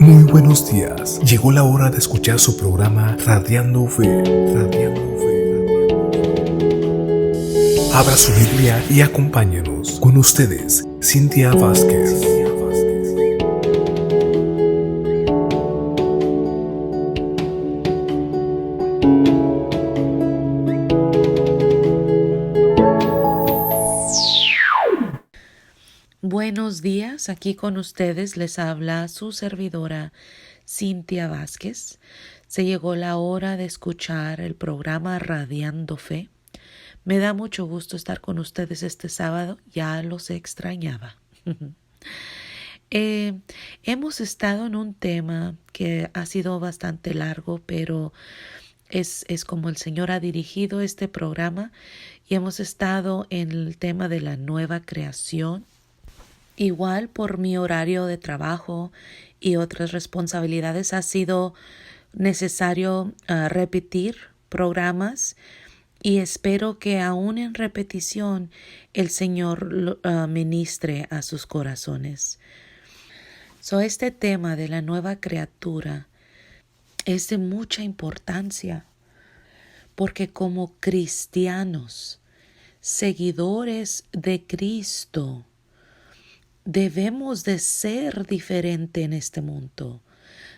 Muy buenos días. Llegó la hora de escuchar su programa Radiando Fe. Abra su Biblia y acompáñenos. Con ustedes, Cintia Vázquez. Buenos días, aquí con ustedes les habla su servidora Cintia Vázquez. Se llegó la hora de escuchar el programa Radiando Fe. Me da mucho gusto estar con ustedes este sábado, ya los extrañaba. Hemos estado en un tema que ha sido bastante largo, pero es como el Señor ha dirigido este programa y hemos estado en el tema de la nueva creación. Igual por mi horario de trabajo y otras responsabilidades ha sido necesario repetir programas y espero que aún en repetición el Señor ministre a sus corazones. Este tema de la nueva criatura es de mucha importancia porque como cristianos, seguidores de Cristo, debemos de ser diferente en este mundo.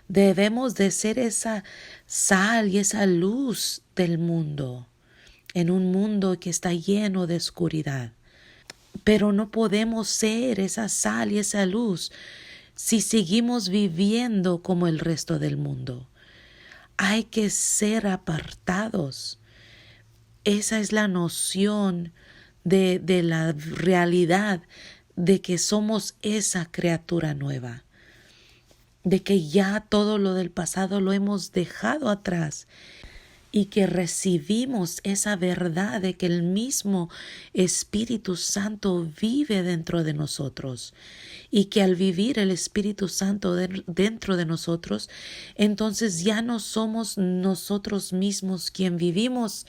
Debemos de ser esa sal y esa luz del mundo, en un mundo que está lleno de oscuridad. Pero no podemos ser esa sal y esa luz si seguimos viviendo como el resto del mundo. Hay que ser apartados. Esa es la noción de la realidad de que somos esa criatura nueva, de que ya todo lo del pasado lo hemos dejado atrás y que recibimos esa verdad de que el mismo Espíritu Santo vive dentro de nosotros y que al vivir el Espíritu Santo dentro de nosotros, entonces ya no somos nosotros mismos quien vivimos,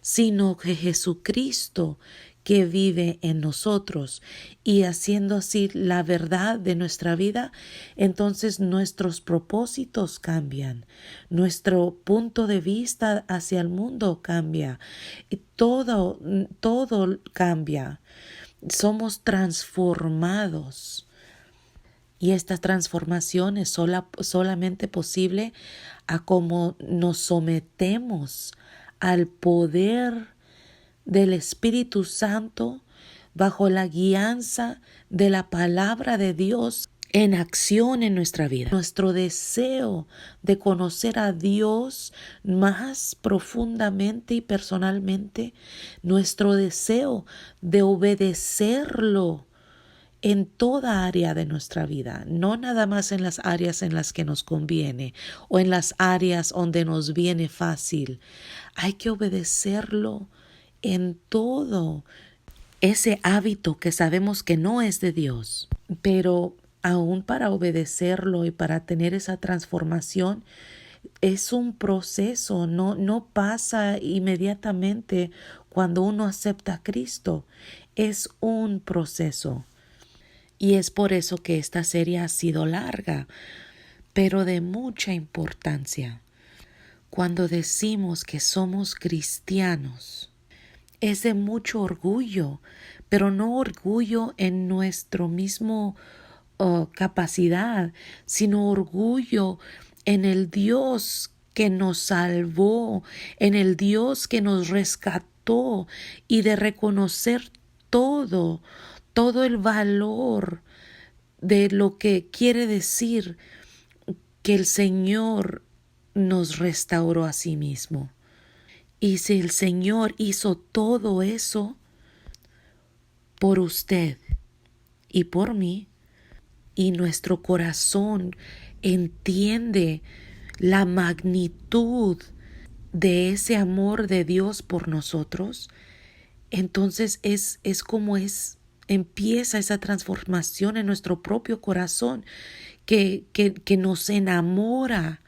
sino que Jesucristo que vive en nosotros, y haciendo así la verdad de nuestra vida, entonces nuestros propósitos cambian, nuestro punto de vista hacia el mundo cambia, y todo cambia. Somos transformados. Y esta transformación es solamente posible a como nos sometemos al poder del Espíritu Santo bajo la guianza de la palabra de Dios en acción en nuestra vida. Nuestro deseo de conocer a Dios más profundamente y personalmente, nuestro deseo de obedecerlo en toda área de nuestra vida, no nada más en las áreas en las que nos conviene o en las áreas donde nos viene fácil. Hay que obedecerlo en todo ese hábito que sabemos que no es de Dios, pero aún para obedecerlo y para tener esa transformación es un proceso, no pasa inmediatamente cuando uno acepta a Cristo, es un proceso. Y es por eso que esta serie ha sido larga, pero de mucha importancia. Cuando decimos que somos cristianos, es de mucho orgullo, pero no orgullo en nuestro mismo capacidad, sino orgullo en el Dios que nos salvó, en el Dios que nos rescató, y de reconocer todo el valor de lo que quiere decir que el Señor nos restauró a sí mismo. Y si el Señor hizo todo eso por usted y por mí, y nuestro corazón entiende la magnitud de ese amor de Dios por nosotros, entonces empieza esa transformación en nuestro propio corazón que nos enamora.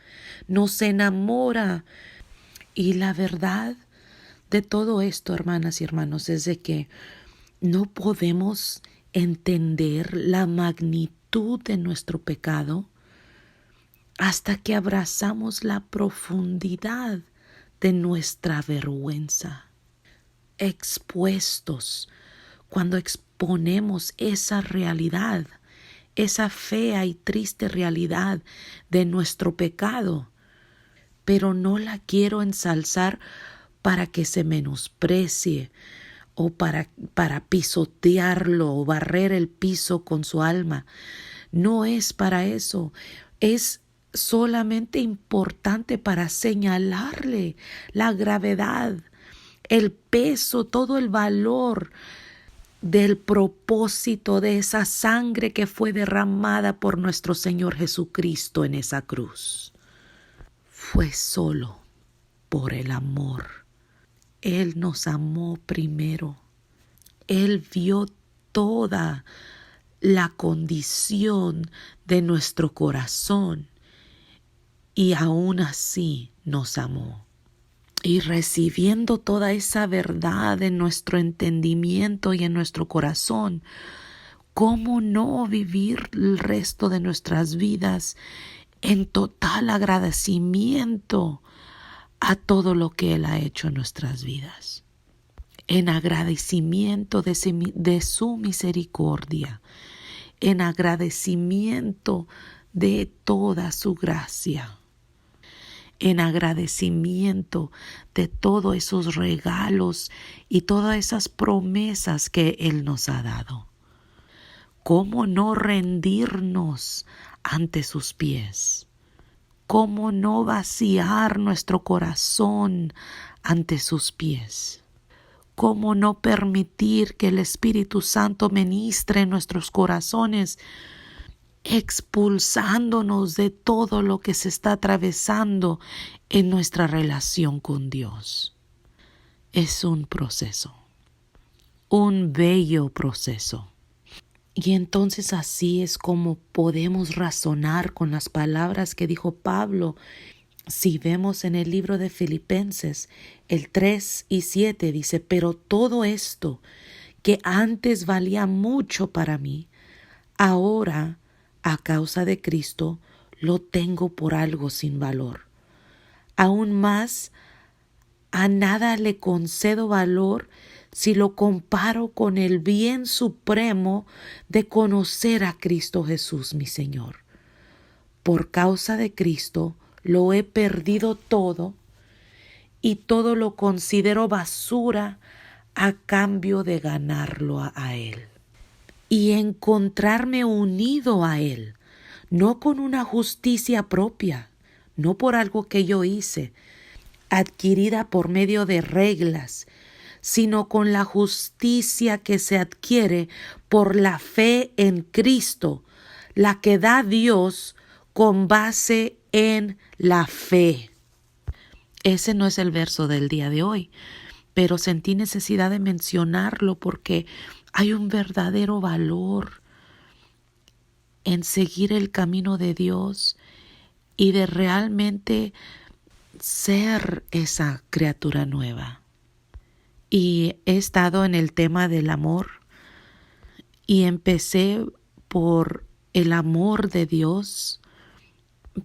Y la verdad de todo esto, hermanas y hermanos, es de que no podemos entender la magnitud de nuestro pecado hasta que abrazamos la profundidad de nuestra vergüenza. Expuestos, cuando exponemos esa realidad, esa fea y triste realidad de nuestro pecado, pero no la quiero ensalzar para que se menosprecie o para pisotearlo o barrer el piso con su alma. No es para eso, es solamente importante para señalarle la gravedad, el peso, todo el valor del propósito de esa sangre que fue derramada por nuestro Señor Jesucristo en esa cruz. Fue solo por el amor. Él nos amó primero. Él vio toda la condición de nuestro corazón y aún así nos amó. Y recibiendo toda esa verdad en nuestro entendimiento y en nuestro corazón, ¿cómo no vivir el resto de nuestras vidas en total agradecimiento a todo lo que Él ha hecho en nuestras vidas? En agradecimiento de su misericordia, en agradecimiento de toda su gracia, en agradecimiento de todos esos regalos y todas esas promesas que Él nos ha dado. ¿Cómo no rendirnos ante sus pies? ¿Cómo no vaciar nuestro corazón ante sus pies? ¿Cómo no permitir que el Espíritu Santo ministre en nuestros corazones, expulsándonos de todo lo que se está atravesando en nuestra relación con Dios? Es un proceso, un bello proceso. Y entonces así es como podemos razonar con las palabras que dijo Pablo. Si vemos en el libro de Filipenses, el 3 y 7 dice, pero todo esto que antes valía mucho para mí, ahora, a causa de Cristo, lo tengo por algo sin valor. Aún más, a nada le concedo valor si lo comparo con el bien supremo de conocer a Cristo Jesús, mi Señor. Por causa de Cristo, lo he perdido todo y todo lo considero basura a cambio de ganarlo a Él. Y encontrarme unido a Él, no con una justicia propia, no por algo que yo hice, adquirida por medio de reglas, sino con la justicia que se adquiere por la fe en Cristo, la que da Dios con base en la fe. Ese no es el verso del día de hoy, pero sentí necesidad de mencionarlo porque hay un verdadero valor en seguir el camino de Dios y de realmente ser esa criatura nueva. Y he estado en el tema del amor y empecé por el amor de Dios,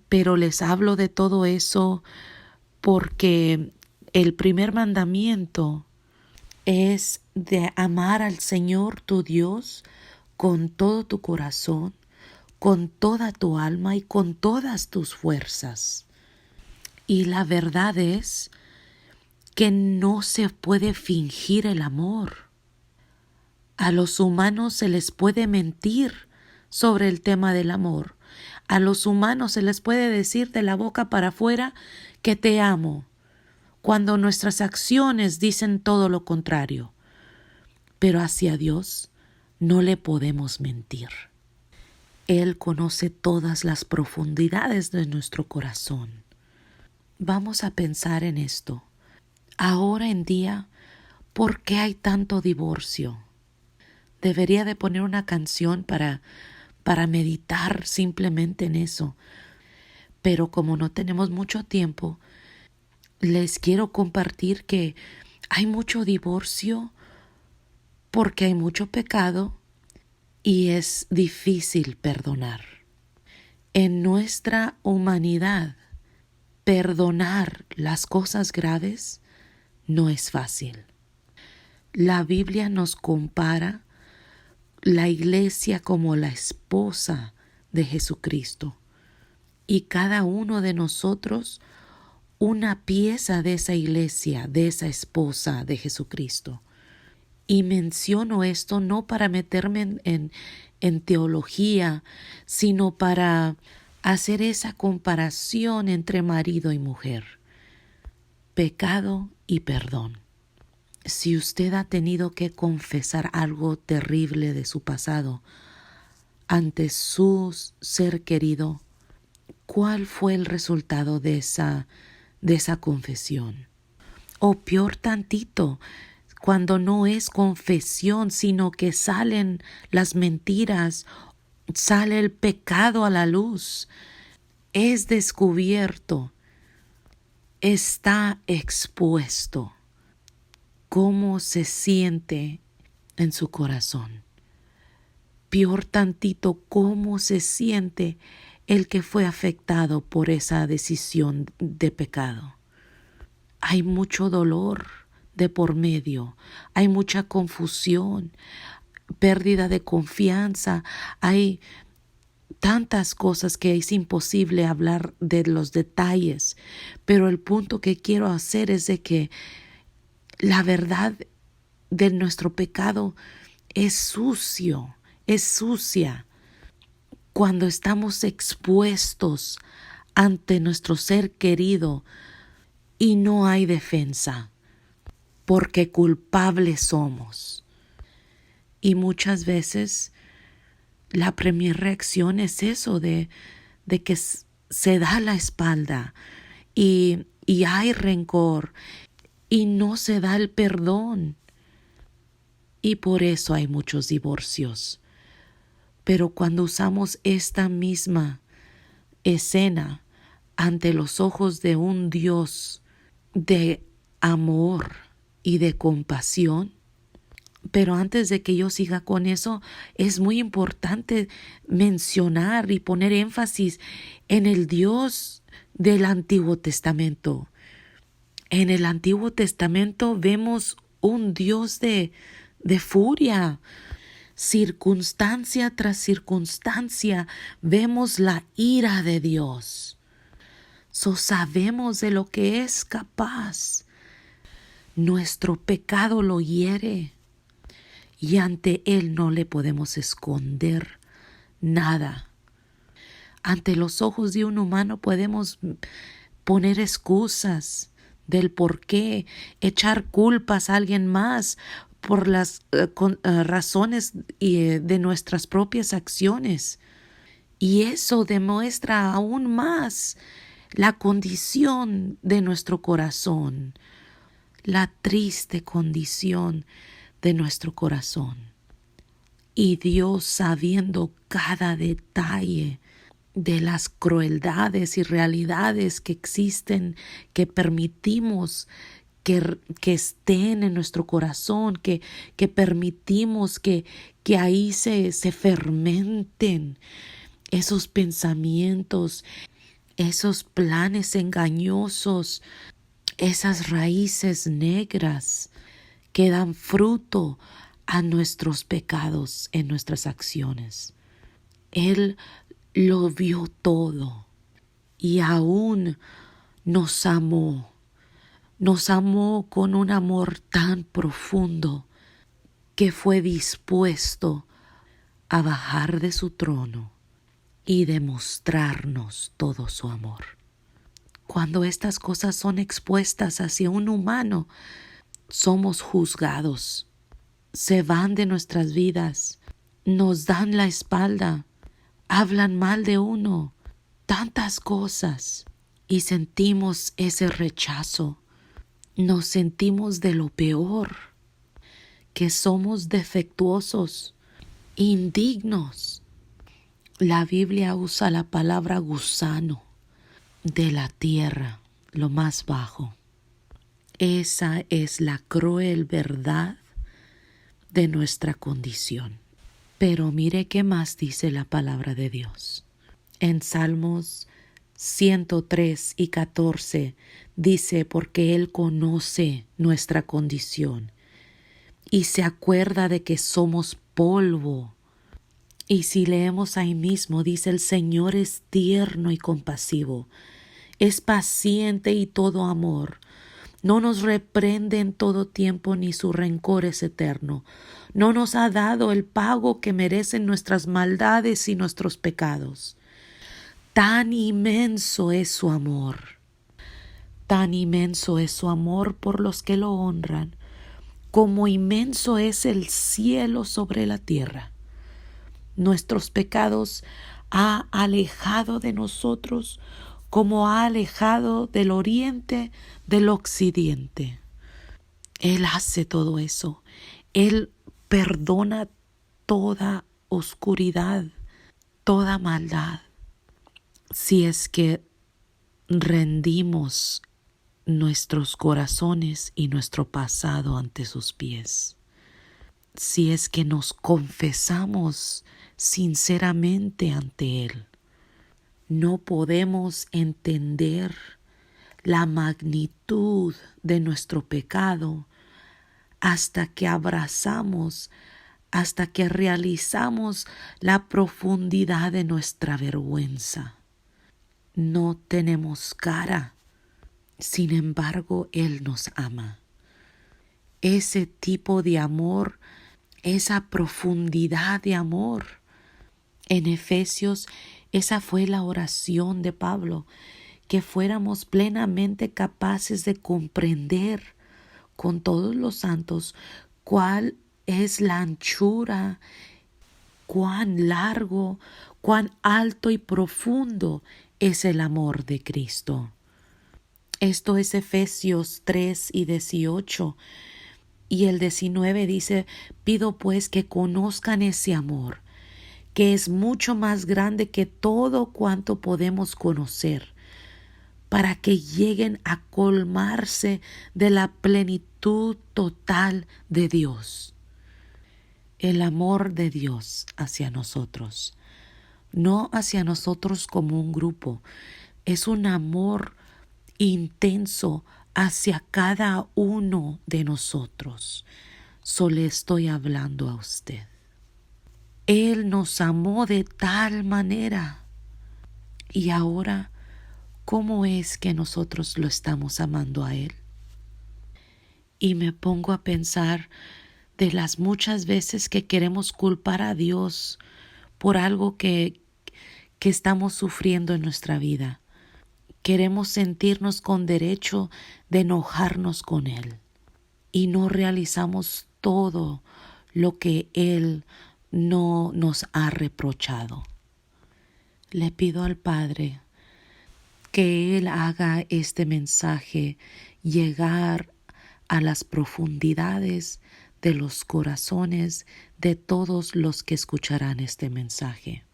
pero les hablo de todo eso porque el primer mandamiento es de amar al Señor tu Dios con todo tu corazón, con toda tu alma y con todas tus fuerzas. Y la verdad es que no se puede fingir el amor. A los humanos se les puede mentir sobre el tema del amor. A los humanos se les puede decir de la boca para afuera que te amo, cuando nuestras acciones dicen todo lo contrario. Pero hacia Dios no le podemos mentir. Él conoce todas las profundidades de nuestro corazón. Vamos a pensar en esto. Ahora en día, ¿por qué hay tanto divorcio? Debería de poner una canción para meditar simplemente en eso. Pero como no tenemos mucho tiempo, les quiero compartir que hay mucho divorcio porque hay mucho pecado y es difícil perdonar. En nuestra humanidad, perdonar las cosas graves no es fácil. La Biblia nos compara la iglesia como la esposa de Jesucristo y cada uno de nosotros una pieza de esa iglesia, de esa esposa de Jesucristo. Y menciono esto no para meterme en teología, sino para hacer esa comparación entre marido y mujer, pecado y perdón. Si usted ha tenido que confesar algo terrible de su pasado ante su ser querido, ¿cuál fue el resultado de esa confesión? O peor tantito, cuando no es confesión, sino que salen las mentiras, sale el pecado a la luz, es descubierto, está expuesto. ¿Cómo se siente en su corazón? Peor tantito, ¿cómo se siente el que fue afectado por esa decisión de pecado? Hay mucho dolor de por medio, hay mucha confusión, pérdida de confianza, hay tantas cosas que es imposible hablar de los detalles, pero el punto que quiero hacer es de que la verdad de nuestro pecado es sucio, es sucia. Cuando estamos expuestos ante nuestro ser querido y no hay defensa, porque culpables somos. Y muchas veces la primera reacción es eso de que se da la espalda y hay rencor y no se da el perdón. Y por eso hay muchos divorcios. Pero cuando usamos esta misma escena ante los ojos de un Dios de amor y de compasión, pero antes de que yo siga con eso, es muy importante mencionar y poner énfasis en el Dios del Antiguo Testamento. En el Antiguo Testamento vemos un Dios de furia. Circunstancia tras circunstancia vemos la ira de Dios. Sabemos de lo que es capaz. Nuestro pecado lo hiere y ante Él no le podemos esconder nada. Ante los ojos de un humano podemos poner excusas del por qué, echar culpas a alguien más por las razones de nuestras propias acciones. Y eso demuestra aún más la condición de nuestro corazón, la triste condición de nuestro corazón. Y Dios, sabiendo cada detalle de las crueldades y realidades que existen, que permitimos que estén en nuestro corazón, que permitimos que ahí se fermenten esos pensamientos, esos planes engañosos, esas raíces negras que dan fruto a nuestros pecados en nuestras acciones. Él lo vio todo y aún nos amó con un amor tan profundo que fue dispuesto a bajar de su trono y demostrarnos todo su amor. Cuando estas cosas son expuestas hacia un humano, somos juzgados, se van de nuestras vidas, nos dan la espalda, hablan mal de uno, tantas cosas, y sentimos ese rechazo. Nos sentimos de lo peor, que somos defectuosos, indignos. La Biblia usa la palabra gusano de la tierra, lo más bajo. Esa es la cruel verdad de nuestra condición. Pero mire qué más dice la palabra de Dios. En Salmos 103 y 14 dice, porque Él conoce nuestra condición y se acuerda de que somos polvo. Y si leemos ahí mismo, dice, el Señor es tierno y compasivo, es paciente y todo amor. No nos reprende en todo tiempo, ni su rencor es eterno. No nos ha dado el pago que merecen nuestras maldades y nuestros pecados. Tan inmenso es su amor. Tan inmenso es su amor por los que lo honran, como inmenso es el cielo sobre la tierra. Nuestros pecados ha alejado de nosotros como ha alejado del oriente del occidente. Él hace todo eso. Él perdona toda oscuridad, toda maldad. Si es que rendimos nuestros corazones y nuestro pasado ante sus pies. Si es que nos confesamos sinceramente ante Él. No podemos entender la magnitud de nuestro pecado hasta que abrazamos, hasta que realizamos la profundidad de nuestra vergüenza. No tenemos cara, sin embargo, Él nos ama. Ese tipo de amor, esa profundidad de amor. En Efesios, esa fue la oración de Pablo, que fuéramos plenamente capaces de comprender con todos los santos cuál es la anchura, cuán largo, cuán alto y profundo es el amor de Cristo. Esto es Efesios 3 y 18. Y el 19 dice, pido pues que conozcan ese amor, que es mucho más grande que todo cuanto podemos conocer, para que lleguen a colmarse de la plenitud total de Dios. El amor de Dios hacia nosotros, no hacia nosotros como un grupo, es un amor intenso hacia cada uno de nosotros. Solo estoy hablando a usted. Él nos amó de tal manera. Y ahora, ¿cómo es que nosotros lo estamos amando a Él? Y me pongo a pensar de las muchas veces que queremos culpar a Dios por algo que estamos sufriendo en nuestra vida. Queremos sentirnos con derecho de enojarnos con Él. Y no realizamos todo lo que Él no nos ha reprochado. Le pido al Padre que Él haga este mensaje llegar a las profundidades de los corazones de todos los que escucharán este mensaje.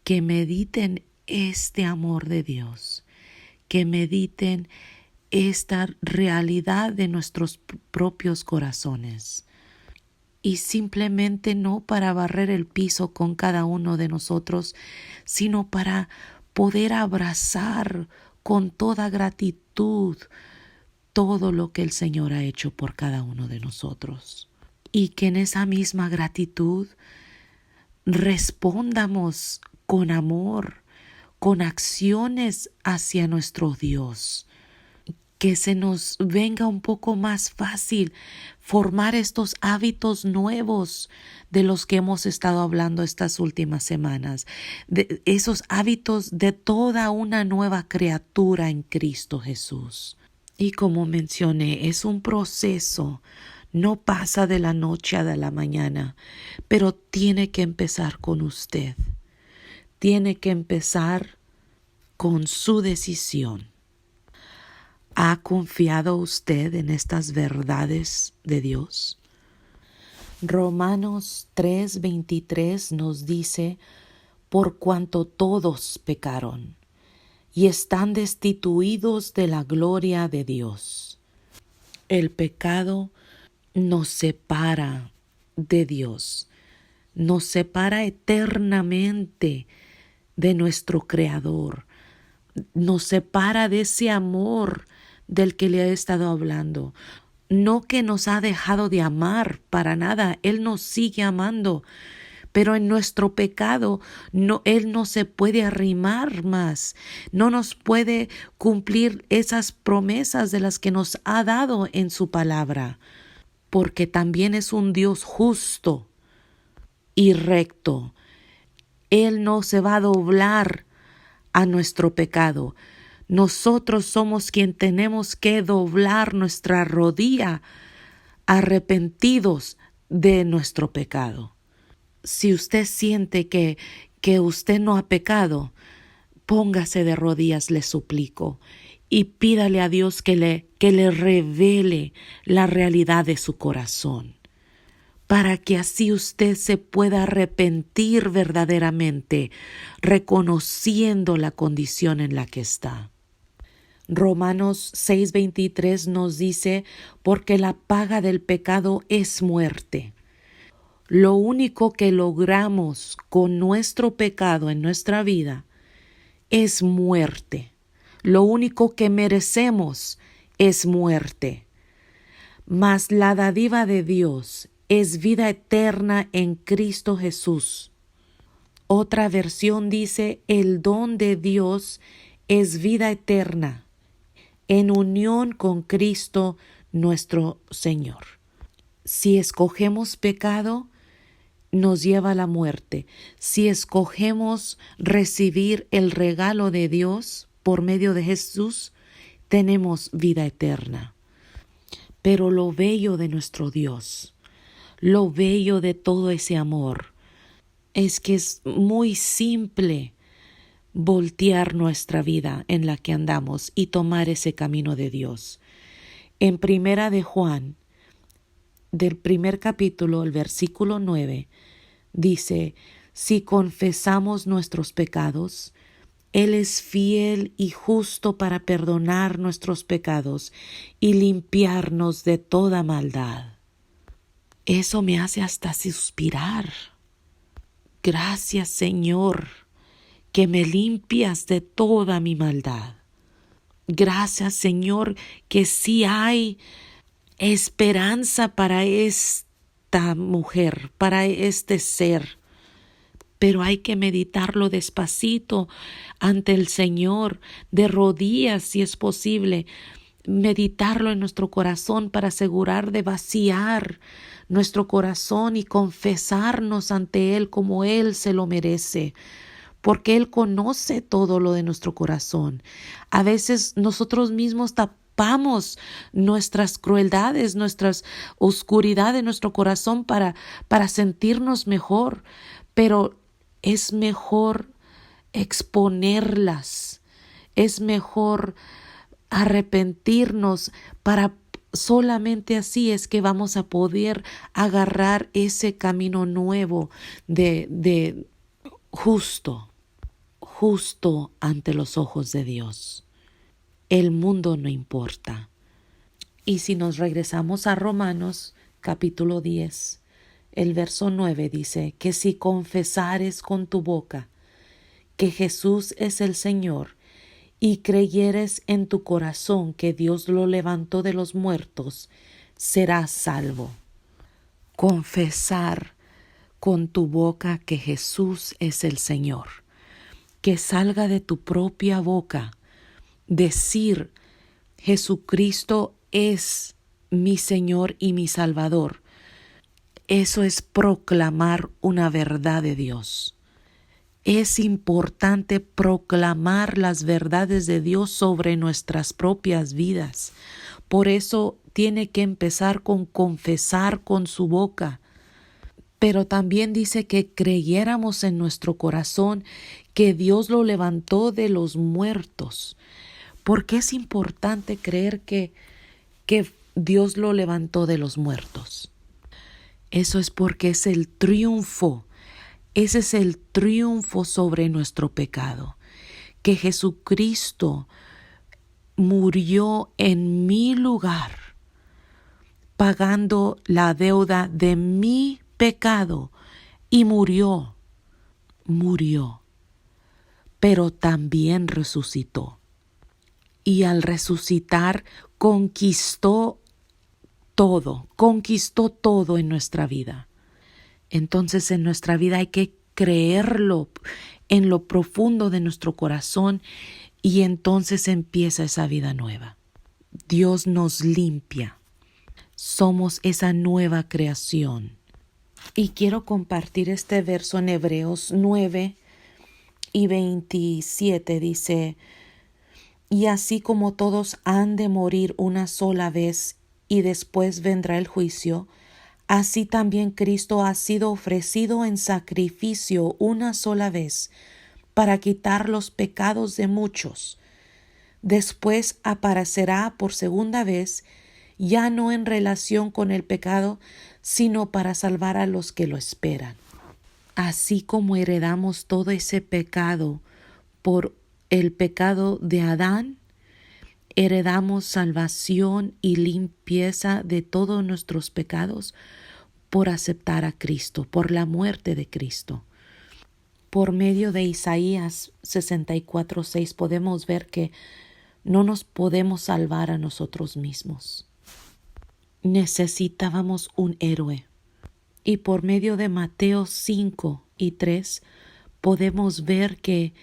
Que mediten este amor de Dios, que mediten esta realidad de nuestros propios corazones. Y simplemente no para barrer el piso con cada uno de nosotros, sino para poder abrazar con toda gratitud todo lo que el Señor ha hecho por cada uno de nosotros. Y que en esa misma gratitud respondamos con amor, con acciones hacia nuestro Dios. Que se nos venga un poco más fácil formar estos hábitos nuevos de los que hemos estado hablando estas últimas semanas, de esos hábitos de toda una nueva criatura en Cristo Jesús. Y como mencioné, es un proceso, no pasa de la noche a la mañana, pero tiene que empezar con usted, tiene que empezar con su decisión. ¿Ha confiado usted en estas verdades de Dios? Romanos 3:23 nos dice, por cuanto todos pecaron y están destituidos de la gloria de Dios. El pecado nos separa de Dios, nos separa eternamente de nuestro Creador, nos separa de ese amor del que le he estado hablando. No que nos ha dejado de amar para nada, Él nos sigue amando, pero en nuestro pecado Él no se puede arrimar más, no nos puede cumplir esas promesas de las que nos ha dado en su palabra, porque también es un Dios justo y recto. Él no se va a doblar a nuestro pecado. Nosotros somos quien tenemos que doblar nuestra rodilla arrepentidos de nuestro pecado. Si usted siente que usted no ha pecado, póngase de rodillas, le suplico, y pídale a Dios que le revele la realidad de su corazón, para que así usted se pueda arrepentir verdaderamente, reconociendo la condición en la que está. Romanos 6:23 nos dice, porque la paga del pecado es muerte. Lo único que logramos con nuestro pecado en nuestra vida es muerte. Lo único que merecemos es muerte. Mas la dádiva de Dios es vida eterna en Cristo Jesús. Otra versión dice, el don de Dios es vida eterna en unión con Cristo nuestro Señor. Si escogemos pecado, nos lleva a la muerte. Si escogemos recibir el regalo de Dios por medio de Jesús, tenemos vida eterna. Pero lo bello de nuestro Dios, lo bello de todo ese amor, es que es muy simple voltear nuestra vida en la que andamos y tomar ese camino de Dios. En Primera de Juan, del primer capítulo, el versículo 9, dice, si confesamos nuestros pecados, Él es fiel y justo para perdonar nuestros pecados y limpiarnos de toda maldad. Eso me hace hasta suspirar. Gracias, Señor, que me limpias de toda mi maldad. Gracias, Señor, que sí hay esperanza para esta mujer, para este ser. Pero hay que meditarlo despacito ante el Señor, de rodillas si es posible, meditarlo en nuestro corazón para asegurar de vaciar nuestro corazón y confesarnos ante Él como Él se lo merece, porque Él conoce todo lo de nuestro corazón. A veces nosotros mismos tapamos nuestras crueldades, nuestras oscuridades de nuestro corazón para sentirnos mejor, pero es mejor exponerlas, es mejor arrepentirnos para solamente así es que vamos a poder agarrar ese camino nuevo de justo ante los ojos de Dios. El mundo no importa. Y si nos regresamos a Romanos capítulo 10, el verso 9 dice que si confesares con tu boca que Jesús es el Señor y creyeres en tu corazón que Dios lo levantó de los muertos, serás salvo. Confesar con tu boca que Jesús es el Señor. Que salga de tu propia boca decir, Jesucristo es mi Señor y mi Salvador. Eso es proclamar una verdad de Dios. Es importante proclamar las verdades de Dios sobre nuestras propias vidas. Por eso tiene que empezar con confesar con su boca. Pero también dice que creyéramos en nuestro corazón que Dios lo levantó de los muertos. ¿Por qué es importante creer que Dios lo levantó de los muertos? Eso es porque es el triunfo. Ese es el triunfo sobre nuestro pecado. Que Jesucristo murió en mi lugar, pagando la deuda de mi pecado y murió, pero también resucitó. Y al resucitar conquistó todo en nuestra vida. Entonces en nuestra vida hay que creerlo en lo profundo de nuestro corazón y entonces empieza esa vida nueva. Dios nos limpia. Somos esa nueva creación. Y quiero compartir este verso en Hebreos 9:27. Dice: y así como todos han de morir una sola vez y después vendrá el juicio, así también Cristo ha sido ofrecido en sacrificio una sola vez para quitar los pecados de muchos. Después aparecerá por segunda vez, ya no en relación con el pecado, sino para salvar a los que lo esperan. Así como heredamos todo ese pecado por el pecado de Adán, heredamos salvación y limpieza de todos nuestros pecados por aceptar a Cristo, por la muerte de Cristo. Por medio de Isaías 64:6 podemos ver que no nos podemos salvar a nosotros mismos. Necesitábamos un héroe. Y por medio de Mateo 5:3 podemos ver que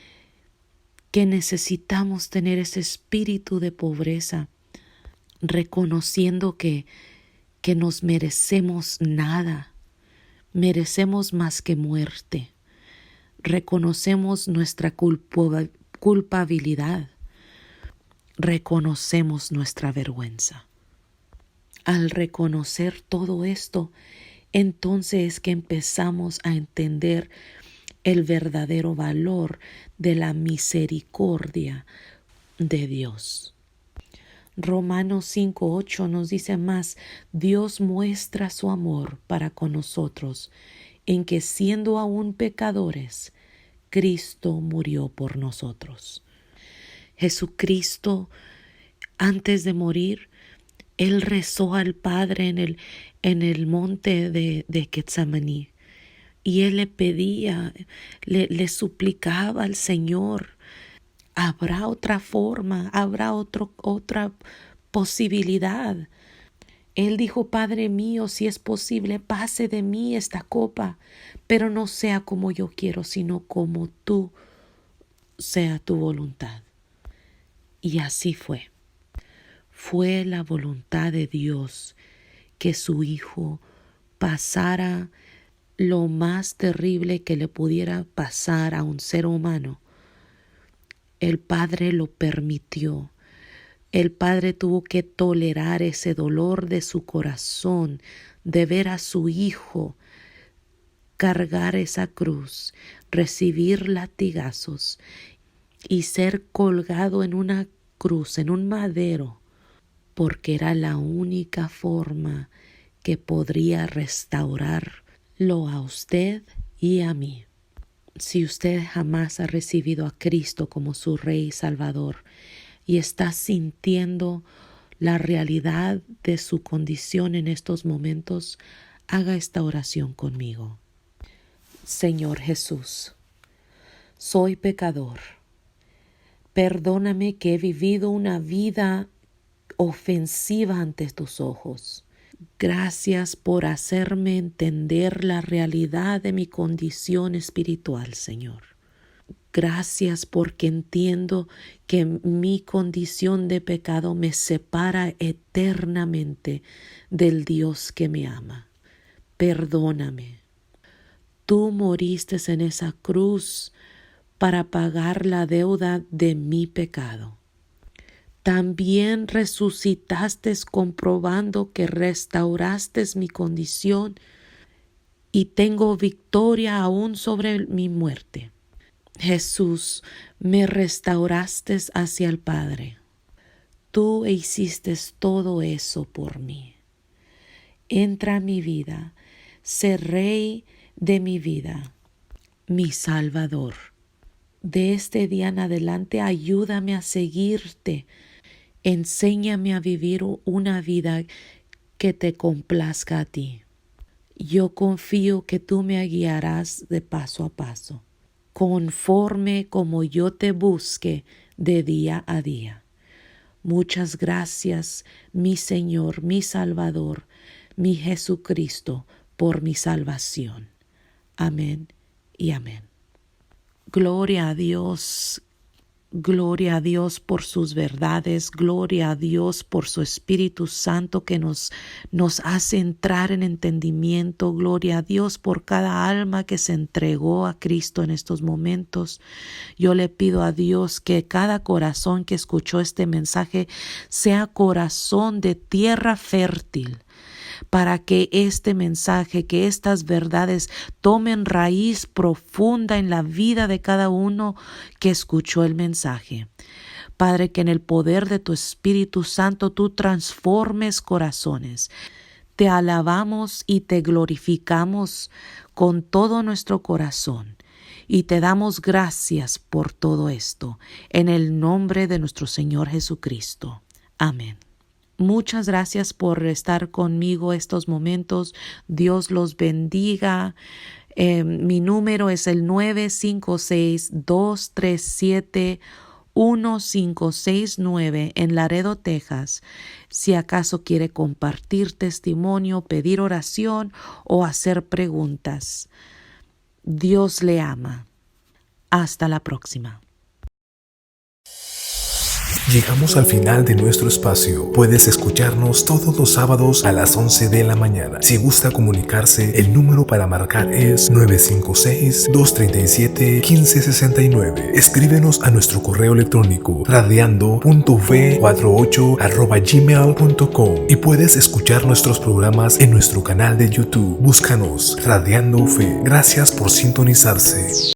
necesitamos tener ese espíritu de pobreza, reconociendo que nos merecemos nada, merecemos más que muerte. Reconocemos nuestra culpabilidad, reconocemos nuestra vergüenza. Al reconocer todo esto, entonces es que empezamos a entender el verdadero valor de la misericordia de Dios. Romanos 5:8 nos dice más: Dios muestra su amor para con nosotros, en que siendo aún pecadores, Cristo murió por nosotros. Jesucristo, antes de morir, Él rezó al Padre en el monte de Getsemaní. Y Él le pedía, le suplicaba al Señor: habrá otra forma, habrá otra posibilidad. Él dijo: Padre mío, si es posible, pase de mí esta copa, pero no sea como yo quiero, sino como tú, sea tu voluntad. Y así fue. Fue la voluntad de Dios que su Hijo pasara lo más terrible que le pudiera pasar a un ser humano. El Padre lo permitió. El Padre tuvo que tolerar ese dolor de su corazón de ver a su Hijo cargar esa cruz, recibir latigazos y ser colgado en una cruz, en un madero, porque era la única forma que podría restaurarlo a usted y a mí. Si usted jamás ha recibido a Cristo como su Rey y Salvador y está sintiendo la realidad de su condición en estos momentos, haga esta oración conmigo. Señor Jesús, soy pecador. Perdóname que he vivido una vida ofensiva ante tus ojos. Gracias por hacerme entender la realidad de mi condición espiritual, Señor. Gracias porque entiendo que mi condición de pecado me separa eternamente del Dios que me ama. Perdóname. Tú moriste en esa cruz para pagar la deuda de mi pecado. También resucitaste comprobando que restauraste mi condición y tengo victoria aún sobre mi muerte. Jesús, me restauraste hacia el Padre. Tú hiciste todo eso por mí. Entra a mi vida, sé Rey de mi vida, mi Salvador. De este día en adelante, ayúdame a seguirte. Enséñame a vivir una vida que te complazca a ti. Yo confío que tú me guiarás de paso a paso, conforme como yo te busque de día a día. Muchas gracias, mi Señor, mi Salvador, mi Jesucristo, por mi salvación. Amén y amén. Gloria a Dios. Gloria a Dios por sus verdades, gloria a Dios por su Espíritu Santo que nos hace entrar en entendimiento, gloria a Dios por cada alma que se entregó a Cristo en estos momentos. Yo le pido a Dios que cada corazón que escuchó este mensaje sea corazón de tierra fértil, para que este mensaje, que estas verdades tomen raíz profunda en la vida de cada uno que escuchó el mensaje. Padre, que en el poder de tu Espíritu Santo tú transformes corazones. Te alabamos y te glorificamos con todo nuestro corazón. Y te damos gracias por todo esto, en el nombre de nuestro Señor Jesucristo. Amén. Muchas gracias por estar conmigo estos momentos. Dios los bendiga. Mi número es el 956-237-1569 en Laredo, Texas. Si acaso quiere compartir testimonio, pedir oración o hacer preguntas. Dios le ama. Hasta la próxima. Llegamos al final de nuestro espacio. Puedes escucharnos todos los sábados a las 11 de la mañana. Si gusta comunicarse, el número para marcar es 956-237-1569. Escríbenos a nuestro correo electrónico radiando.v48@gmail.com y puedes escuchar nuestros programas en nuestro canal de YouTube. Búscanos Radiando Fe. Gracias por sintonizarse.